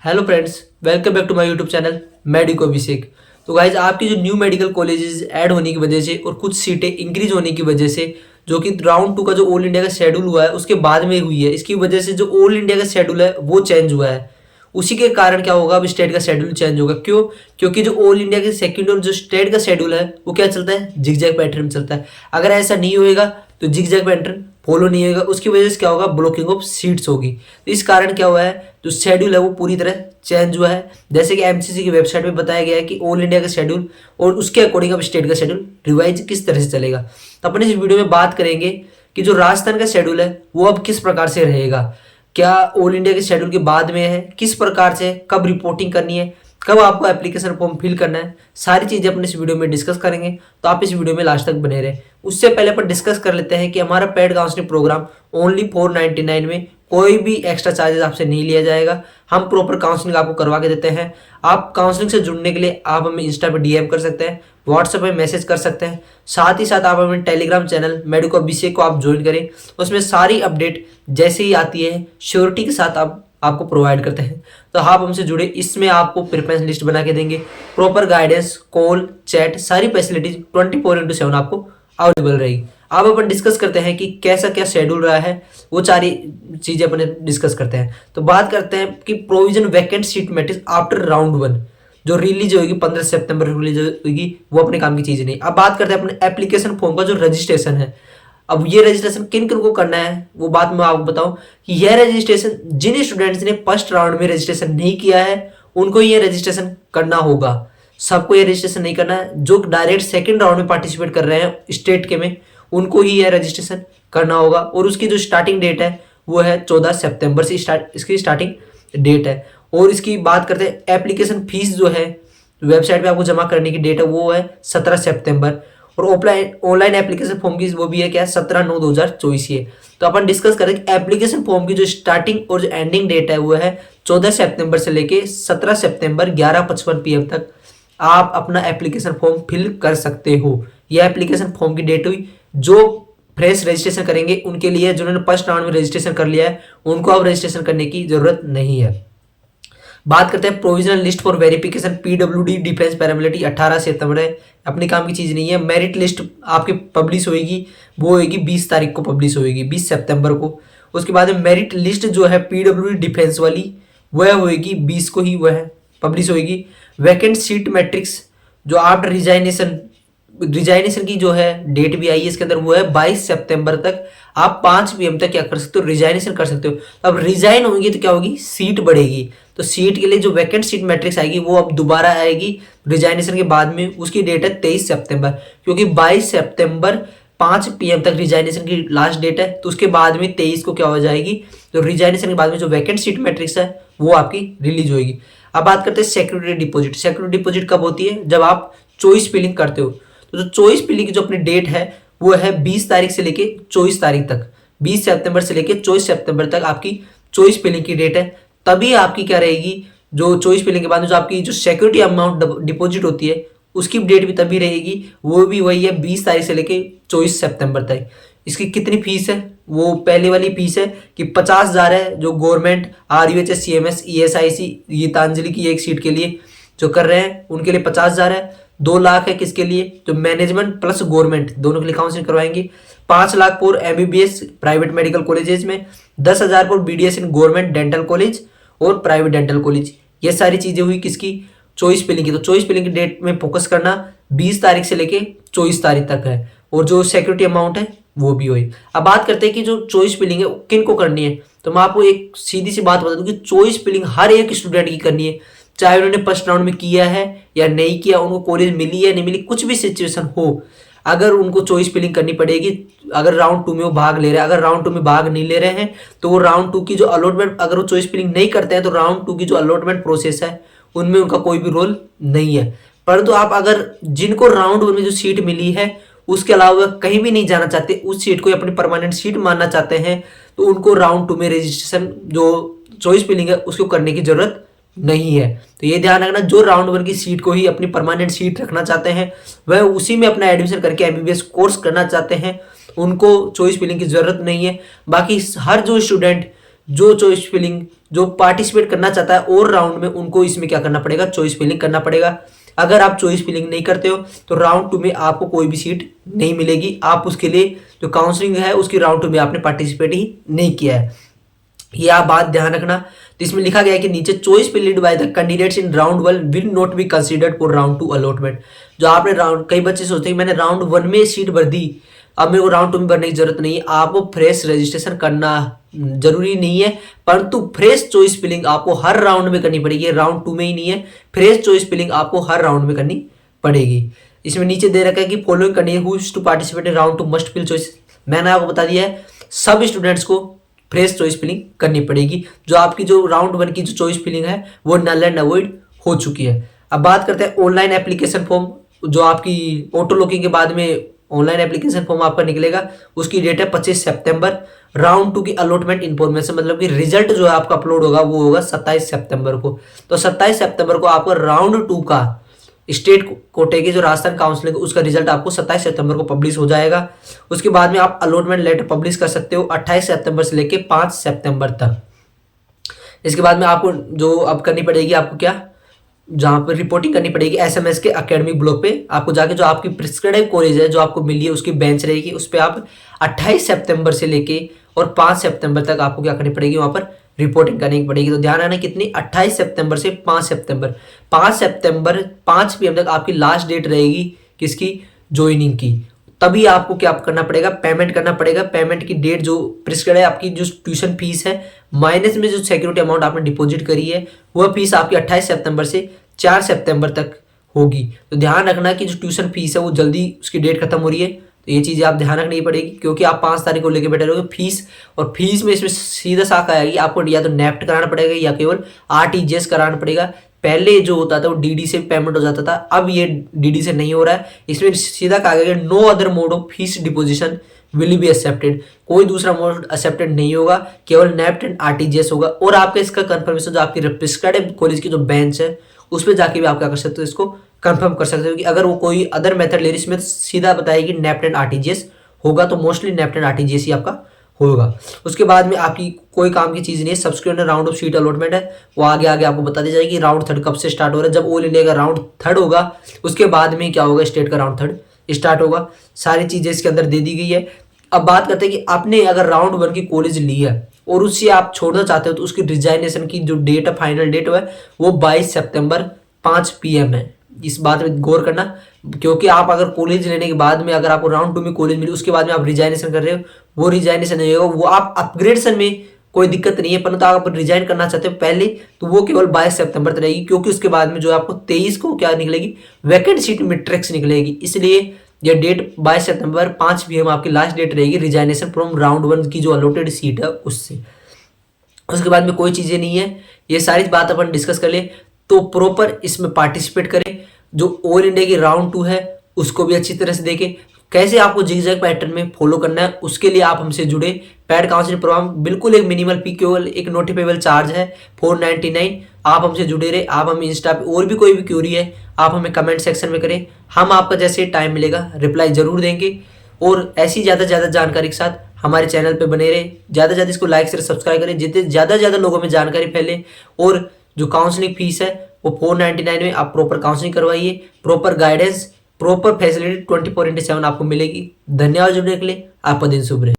Hello friends, welcome back to my YouTube channel medico Abhishek. तो guys आपकी जो new medical colleges add होने की वजह से और कुछ सीटें इंक्रीज होने की वजह से जो कि राउंड 2 का जो ऑल इंडिया का शेड्यूल हुआ है उसके बाद में हुई है, इसकी वजह से जो ऑल इंडिया का शेड्यूल है वो चेंज हुआ है। उसी के कारण क्या होगा, अब स्टेट का शेड्यूल चेंज होगा। क्यों? क्योंकि जो ऑल इंडिया के सेकंड और जो स्टेट का शेड्यूल है वो क्या चलता है, जिगजैग पैटर्न में चलता है। अगर ऐसा नहीं होएगा तो जिगजैग पैटर्न फॉलो नहीं होगा, उसकी वजह से क्या होगा, ब्लॉकिंग ऑफ सीट्स होगी। तो इस कारण क्या हुआ है, जो शेड्यूल है वो पूरी तरह चेंज हुआ है। जैसे कि एमसीसी की वेबसाइट पे बताया गया है कि ऑल इंडिया का शेड्यूल और उसके अकॉर्डिंग अब स्टेट का शेड्यूल रिवाइज किस तरह से चलेगा। तो अपने इस वीडियो में बात करेंगे कि जो राजस्थान का शेड्यूल है वो अब किस प्रकार से रहेगा, क्या ऑल इंडिया के शेड्यूल के बाद में है, किस प्रकार से, कब रिपोर्टिंग करनी है, कब आपको एप्लीकेशन फॉर्म फिल करना है, सारी चीजें अपने इस वीडियो में डिस्कस करेंगे। तो आप इस वीडियो में लास्ट तक बने रहे। उससे पहले अपन डिस्कस कर लेते हैं कि हमारा पेड काउंसलिंग प्रोग्राम ओनली 499 में कोई भी एक्स्ट्रा चार्जेस आपसे नहीं लिया जाएगा। हम प्रॉपर काउंसलिंग आपको करवा के देते हैं। आप काउंसलिंग से जुड़ने के लिए आप हमें इंस्टा पे डीएम कर सकते हैं, व्हाट्सएप पे मैसेज कर सकते हैं। साथ ही साथ आप हमें टेलीग्राम चैनल मेडिको अभिषेक को आप ज्वाइन करें, उसमें सारी अपडेट जैसे ही आती है श्योरिटी के साथ आपको प्रोवाइड करते हैं। तो आप हमसे जुड़े, इसमें आपको प्रिफरेंस लिस्ट बना के देंगे, प्रॉपर गाइडेंस, कॉल, चैट, सारी फैसिलिटीज 24/7 आपको अवेलेबल रहेगी। अब अपन डिस्कस करते हैं कि कैसा क्या शेड्यूल रहा है, वो सारी चीजें अपन डिस्कस करते हैं। तो बात करते हैं कि provision vacant seat matrix after round 1 जो रिलीज होगी 15 सितंबर रिलीज होगी, वो अपने काम की चीज नहीं। अब बात करते हैं अपने एप्लीकेशन फॉर्म का जो रजिस्ट्रेशन है। अब ये रजिस्ट्रेशन किन किन को करना है वो बात मैं आपको बताऊं कि यह रजिस्ट्रेशन जिन स्टूडेंट्स ने फर्स्ट राउंड में रजिस्ट्रेशन नहीं किया है उनको ये रजिस्ट्रेशन करना होगा। सबको ये रजिस्ट्रेशन नहीं करना है। जो डायरेक्ट सेकंड राउंड में पार्टिसिपेट कर रहे हैं स्टेट के में, उनको ही यह रजिस्ट्रेशन करना होगा। और उसकी जो स्टार्टिंग डेट है वो है 14 सितंबर से इसकी स्टार्टिंग डेट है। और इसकी बात करते हैं एप्लीकेशन फीस जो है वेबसाइट पे आपको जमा करने की डेट है वो है 17 सितंबर। और ऑफलाइन ऑनलाइन एप्लीकेशन फॉर्म की वो भी है क्या, 17/9/2024 है। तो अपन डिस्कस करें कि एप्लीकेशन फॉर्म की जो स्टार्टिंग और जो एंडिंग डेट है वो है 14 सितंबर से लेके 17 सितंबर 11:55 PM तक आप अपना एप्लीकेशन फॉर्म फिल कर सकते हो। यह एप्लीकेशन फॉर्म की डेट हुई। जो फ्रेश रजिस्ट्रेशन करेंगे उनके लिए, जिन्होंने फर्स्ट राउंड में रजिस्ट्रेशन कर लिया है उनको अब रजिस्ट्रेशन करने की जरूरत नहीं है। बात करते हैं provisional list for verification PWD defence paramilitary 18 सितंबर है, अपने काम की चीज नहीं है। मेरिट लिस्ट आपकी पब्लिश होएगी, वो होएगी 20 तारीख को पब्लिश होएगी, 20 सितंबर को। उसके बाद में मेरिट लिस्ट जो है पीडब्ल्यूडी डिफेंस वाली वह होएगी 20 को ही वह पब्लिश होएगी। वैकेंट सीट मैट्रिक्स जो आफ्टर रिजाइनेशन की जो है डेट भी आई है इसके अंदर, वो है 22 सितंबर तक। आप 5 PM तक क्या कर सकते हो, रिजाइनेशन कर सकते हो। तो अब रिजाइन होंगी तो क्या होगी, सीट बढ़ेगी। तो सीट के लिए जो वैकेंट सीट मैट्रिक्स आएगी वो अब दोबारा आएगी रिजाइनेशन के बाद में। उसकी डेट है 23 सितंबर, क्योंकि 22 सितंबर 5 PM तक रिजाइनेशन की लास्ट डेट है। तो उसके बाद में 23 को क्या हो जाएगी, तो रिजाइनेशन के बाद में जो वैकेंट सीट मैट्रिक्स है वो आपकी रिलीज होगी। अब बात करते हैं सिक्योरिटी डिपॉजिट। सिक्योरिटी डिपॉजिट कब होती है, जब आप चॉइस फिलिंग करते हो। तो जो चॉइस फिलिंग की जो अपनी डेट है वो है 20 तारीख से लेके 24 तारीख तक। 20 सितंबर से लेके 24 सितंबर तक आपकी चॉइस फिलिंग की डेट है। तभी आपकी क्या रहेगी, जो चॉइस फिलिंग के बाद जो आपकी जो सिक्योरिटी अमाउंट डिपॉजिट होती है उसकी डेट भी तभी रहेगी, वो भी वही है 20 तारीख से लेके 24 सितंबर तक। इसकी कितनी फीस है, वो पहले वाली फीस है कि 50,000 है, जो government RUHS CMS ESIC Gitanjali की एक सीट के लिए जो कर रहे हैं उनके लिए 50,000 है। 2 लाख है किसके लिए, जो मैनेजमेंट प्लस गवर्नमेंट दोनों के लिए काउंसलिंग करवाएंगे। 5 lakh for MBBS private medical colleges में, 10,000 for BDS in government dental college और प्राइवेट डेंटल कॉलेज। ये सारी चीजें हुई किसकी, चॉइस फिलिंग की। तो चॉइस फिलिंग की डेट में फोकस करना 20 तारीख से लेके 24 तारीख तक है। और जो सिक्योरिटी अमाउंट है वो भी हुई। अब बात करते हैं कि जो चॉइस फिलिंग है किन को करनी है। तो मैं आपको एक सीधी सी बात बता दूं कि चॉइस फिलिंग हर एक स्टूडेंट की करनी है, चाहे उन्होंने फर्स्ट राउंड में किया है या नहीं किया, उनको कॉलेज मिली है नहीं मिली, कुछ भी सिचुएशन हो, अगर उनको चॉइस फिलिंग करनी पड़ेगी। अगर राउंड 2 में वो भाग ले रहे हैं, अगर राउंड 2 में भाग नहीं ले रहे हैं तो वो राउंड 2 की जो अलॉटमेंट, अगर वो चॉइस फिलिंग नहीं करते हैं तो राउंड 2 की जो अलॉटमेंट प्रोसेस है उनमें उनका कोई भी रोल नहीं है। परंतु आप अगर जिनको राउंड 1 में जो सीट मिली है उसके अलावा कहीं भी नहीं जाना चाहते, उस सीट को अपनी परमानेंट सीट मानना चाहते हैं, तो उनको राउंड 2 में रजिस्ट्रेशन जो चॉइस फिलिंग है उसको करने की जरूरत नहीं है। तो ये ध्यान रखना, जो राउंड 1 की सीट को ही अपनी परमानेंट सीट रखना चाहते हैं, वह उसी में अपना एडमिशन करके MBBS कोर्स करना चाहते हैं, उनको चॉइस फिलिंग की जरूरत नहीं है। बाकी हर जो स्टूडेंट जो चॉइस फिलिंग जो पार्टिसिपेट करना चाहता है और राउंड में, उनको इसमें क्या करना पड़ेगा, चॉइस फिलिंग करना पड़ेगा। अगर आप चॉइस फिलिंग नहीं करते हो तो राउंड 2 में आपको कोई भी सीट नहीं मिलेगी। आप उसके लिए जो काउंसलिंग है उसकी राउंड 2 में आपने पार्टिसिपेट ही नहीं किया है, ये आप बात ध्यान रखना। तो इसमें लिखा गया है कि नीचे choice filled by the candidates in round 1 will not be considered for round 2 allotment. जो आपने राउंड, कई बच्चे सोचते हैं कि मैंने राउंड 1 में सीट भर दी, अब मेरे को राउंड 2 में भरने की जरूरत नहीं है। आपको फ्रेश रजिस्ट्रेशन करना जरूरी नहीं है, परंतु फ्रेश चॉइस फिलिंग आपको हर राउंड में करनी पड़ेगी। राउंड 2 में ही नहीं है, फ्रेश चॉइस फिलिंग आपको हर राउंड में करनी पड़ेगी। इसमें नीचे दे रखा है कि following candidate who wish to participate in round 2 must fill choice. मैंने आपको बता दिया है, सब स्टूडेंट्स को फ्रेश चॉइस फिलिंग करनी पड़ेगी। जो आपकी जो राउंड 1 की जो चॉइस फिलिंग है वो नल एंड अवॉइड हो चुकी है। अब बात करते हैं ऑनलाइन एप्लीकेशन फॉर्म। जो आपकी ऑटो लॉकिंग के बाद में ऑनलाइन एप्लीकेशन फॉर्म आपका निकलेगा, उसकी डेट है 25 सितंबर। राउंड 2 की अलॉटमेंट इन्फॉर्मेशन मतलब कि रिजल्ट जो है आपका अपलोड होगा वो होगा 27 सितंबर को। तो 27 सितंबर को आपको राउंड 2 का स्टेट कोटे की जो राजस्थान काउंसिल उसका रिजल्ट आपको 27 सितंबर को पब्लिश हो जाएगा। उसके बाद में आप अलॉटमेंट लेटर पब्लिश कर सकते हो 28 सितंबर से लेके 5 सितंबर तक। इसके बाद में आपको जो अब करनी पड़ेगी, आपको क्या, जहाँ पर रिपोर्टिंग करनी पड़ेगी एसएमएस के एकेडमिक ब्लॉक पे। आपको जाके जो आपकी प्रिस्क्राइब कॉलेज है जो आपको मिली है उसकी बेंच रहेगी, उस पर आप 28 सितंबर से लेके और 5 सितंबर तक आपको क्या करनी पड़ेगी, वहाँ पर रिपोर्टिंग करनी पड़ेगी। तो ध्यान रखना कितनी, 28 सितंबर से 5 सितंबर। 5 सितंबर 5 PM तक आपकी लास्ट डेट रहेगी किसकी, ज्वाइनिंग की। तभी आपको क्या करना पड़ेगा, पेमेंट करना पड़ेगा। पेमेंट की डेट जो प्रिस्क्राइब है, आपकी जो ट्यूशन फीस है माइनस में जो सिक्योरिटी अमाउंट आपने डिपॉजिट करी है वह फीस आपकी 28 सितंबर से 4 सितंबर तक होगी। तो ध्यान रखना कि जो ट्यूशन फीस है वो जल्दी उसकी डेट खत्म हो रही है, तो ये चीज़ आप ध्यान रखनी पड़ेगी, क्योंकि आप 5 तारीख को लेकर बैठे रहोगे फीस। और फीस में इसमें सीधा साख आएगी, आपको या तो नेफ्ट कराना पड़ेगा या केवल RTGS कराना पड़ेगा। पहले जो होता था वो DD से पेमेंट हो जाता था, अब ये DD से नहीं हो रहा है। इसमें सीधा कहा गया no other mode of fees deposition will be accepted. कोई दूसरा मोड एक्सेप्टेड नहीं होगा, केवल नेफ्ट एंड RTGS होगा। और आपका इसका कंफर्मेशन जो आपकी प्रिस्क्राइब्ड कॉलेज की जो बेंच है उस पर जाके भी आप क्या कर सकते हो, इसको कंफर्म कर सकते हो कि अगर वो कोई अदर मेथड ले रही इसमें सीधा बताएगी नेफ्ट एंड RTGS होगा, तो मोस्टली नेफ्ट एंड RTGS ही आपका होगा। उसके बाद में आपकी कोई काम की चीज़ नहीं है। Subsequent round of seat allotment है वो आगे आगे आपको बता दी जाएगी। राउंड 3 कब से स्टार्ट हो रहा है, जब ऑल इंडिया का राउंड 3 होगा उसके बाद में क्या होगा, स्टेट का राउंड 3 स्टार्ट होगा। सारी चीज़ें इसके अंदर दे दी गई है। अब बात करते हैं कि आपने अगर राउंड 1 की कॉलेज ली है और उससे आप छोड़ना चाहते हो तो उसकी रिजाइनेशन की जो डेट है, फाइनल डेट है वो 22 सितंबर 5 PM है। इस बात में गौर करना, क्योंकि आप अगर कॉलेज लेने के बाद में अगर आपको राउंड 2 में कॉलेज मिली उसके बाद में आप रिजाइनेशन कर रहे हो, वो रिजाइनेशन नहीं होगा। वो आप अपग्रेडेशन में कोई दिक्कत नहीं है, परंतु आप रिजाइन करना चाहते हो पहले तो वो केवल 22 सितंबर तक रहेगी, क्योंकि उसके बाद में जो आपको 23 को क्या निकलेगी, वैकेंट सीट मैट्रिक्स निकलेगी। इसलिए यह डेट 22 सितंबर 5 PM आपकी लास्ट डेट रहेगी रिजाइनेशन फ्रॉम राउंड 1 की जो अलॉटेड सीट है उससे। उसके बाद में कोई चीज़ें नहीं है, ये सारी बात अपन डिस्कस कर ले। तो प्रॉपर इसमें पार्टिसिपेट करें। जो ऑल इंडिया की राउंड 2 है उसको भी अच्छी तरह से देखें। कैसे आपको जिगजैग पैटर्न में फॉलो करना है उसके लिए आप हमसे जुड़े। पैड काउंसलिंग प्रोग्राम बिल्कुल एक मिनिमल फी, केवल एक नोटिफिकेबल चार्ज है 499। आप हमसे जुड़े रहे। आप हमें इंस्टा पे और भी कोई भी क्यूरी है आप हमें कमेंट सेक्शन में करें, हम आपका जैसे टाइम मिलेगा रिप्लाई जरूर देंगे। और ऐसी ज़्यादा से ज़्यादा जानकारी के साथ हमारे चैनल पे बने रहे। ज़्यादा से ज़्यादा इसको लाइक शेयर सब्सक्राइब करें, जितने ज़्यादा से ज़्यादा लोगों में जानकारी फैले। और जो काउंसलिंग फीस है वो 499 में आप प्रॉपर काउंसलिंग करवाइए। प्रॉपर गाइडेंस, प्रॉपर फैसिलिटी 24/7 आपको मिलेगी। धन्यवाद जुड़ने के लिए। आपका दिन शुभ रहे।